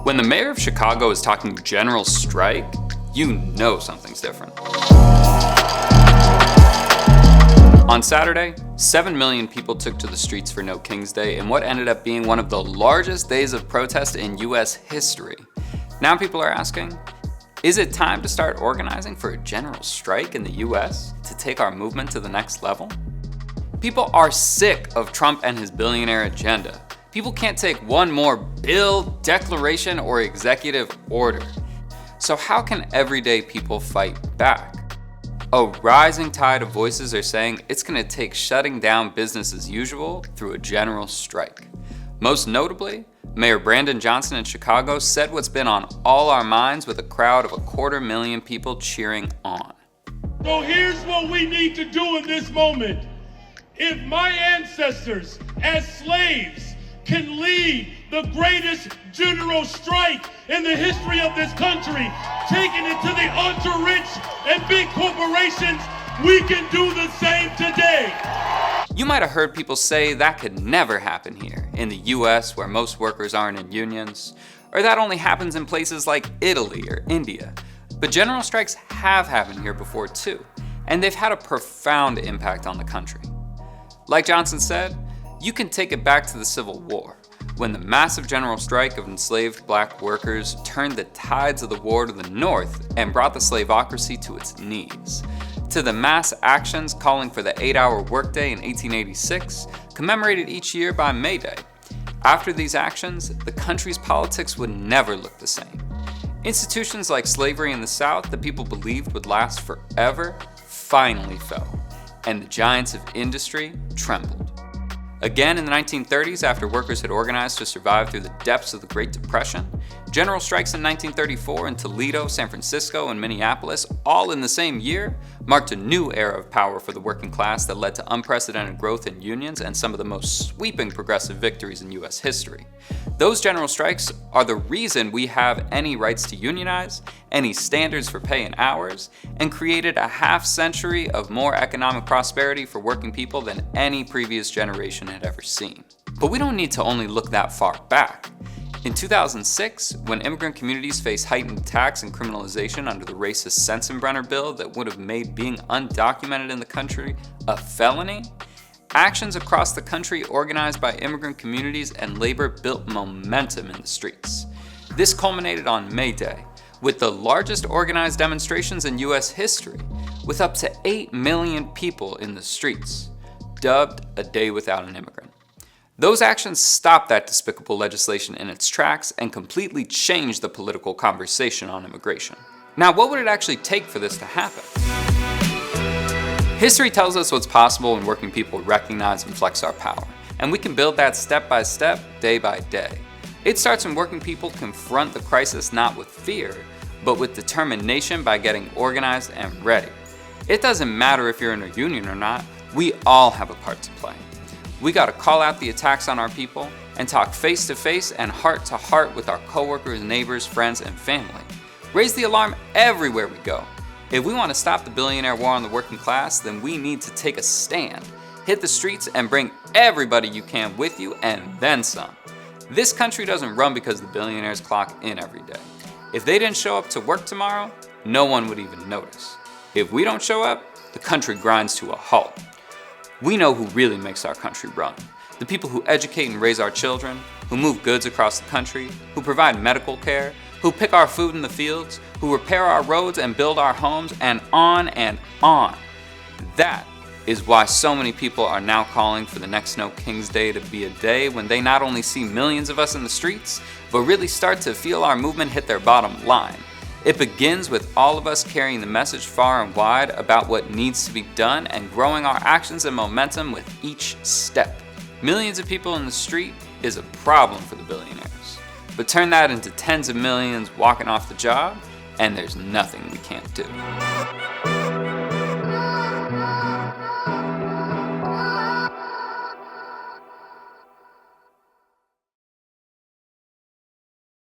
When the mayor of Chicago is talking general strike, you know something's different. On Saturday, 7 million people took to the streets for No King's Day in what ended up being one of the largest days of protest in US history. Now people are asking, is it time to start organizing for a general strike in the US to take our movement to the next level? People are sick of Trump and his billionaire agenda. People can't take one more bill, declaration, or executive order. So how can everyday people fight back? A rising tide of voices are saying it's going to take shutting down business as usual through a general strike. Most notably, Mayor Brandon Johnson in Chicago said what's been on all our minds with a crowd of 250,000 people cheering on. So here's what we need to do in this moment. If my ancestors as slaves can lead the greatest general strike in the history of this country, taking it to the ultra-rich and big corporations, we can do the same today. You might have heard people say that could never happen here in the US where most workers aren't in unions, or that only happens in places like Italy or India. But general strikes have happened here before too, and they've had a profound impact on the country. Like Johnson said, you can take it back to the Civil War, when the massive general strike of enslaved black workers turned the tides of the war to the north and brought the slaveocracy to its knees, to the mass actions calling for the 8-hour workday in 1886, commemorated each year by May Day. After these actions, the country's politics would never look the same. Institutions like slavery in the South that people believed would last forever finally fell, and the giants of industry trembled. Again in the 1930s, after workers had organized to survive through the depths of the Great Depression, general strikes in 1934 in Toledo, San Francisco, and Minneapolis, all in the same year, marked a new era of power for the working class that led to unprecedented growth in unions and some of the most sweeping progressive victories in US history. Those general strikes are the reason we have any rights to unionize, any standards for pay and hours, and created a half-century of more economic prosperity for working people than any previous generation had ever seen. But we don't need to only look that far back. In 2006, when immigrant communities faced heightened tax and criminalization under the racist Sensenbrenner bill that would have made being undocumented in the country a felony, actions across the country organized by immigrant communities and labor built momentum in the streets. This culminated on May Day, with the largest organized demonstrations in US history, with up to 8 million people in the streets, dubbed a day without an immigrant. Those actions stopped that despicable legislation in its tracks and completely changed the political conversation on immigration. Now, what would it actually take for this to happen? History tells us what's possible when working people recognize and flex our power, and we can build that step by step, day by day. It starts when working people confront the crisis not with fear, but with determination by getting organized and ready. It doesn't matter if you're in a union or not, we all have a part to play. We gotta call out the attacks on our people and talk face to face and heart to heart with our coworkers, neighbors, friends, and family. Raise the alarm everywhere we go. If we want to stop the billionaire war on the working class, then we need to take a stand. Hit the streets and bring everybody you can with you and then some. This country doesn't run because the billionaires clock in every day. If they didn't show up to work tomorrow, no one would even notice. If we don't show up, the country grinds to a halt. We know who really makes our country run. The people who educate and raise our children, who move goods across the country, who provide medical care, who pick our food in the fields, who repair our roads and build our homes, and on and on. That is why so many people are now calling for the next No King's Day to be a day when they not only see millions of us in the streets, but really start to feel our movement hit their bottom line. It begins with all of us carrying the message far and wide about what needs to be done and growing our actions and momentum with each step. Millions of people in the street is a problem for the billionaires. But turn that into tens of millions walking off the job, and there's nothing we can't do.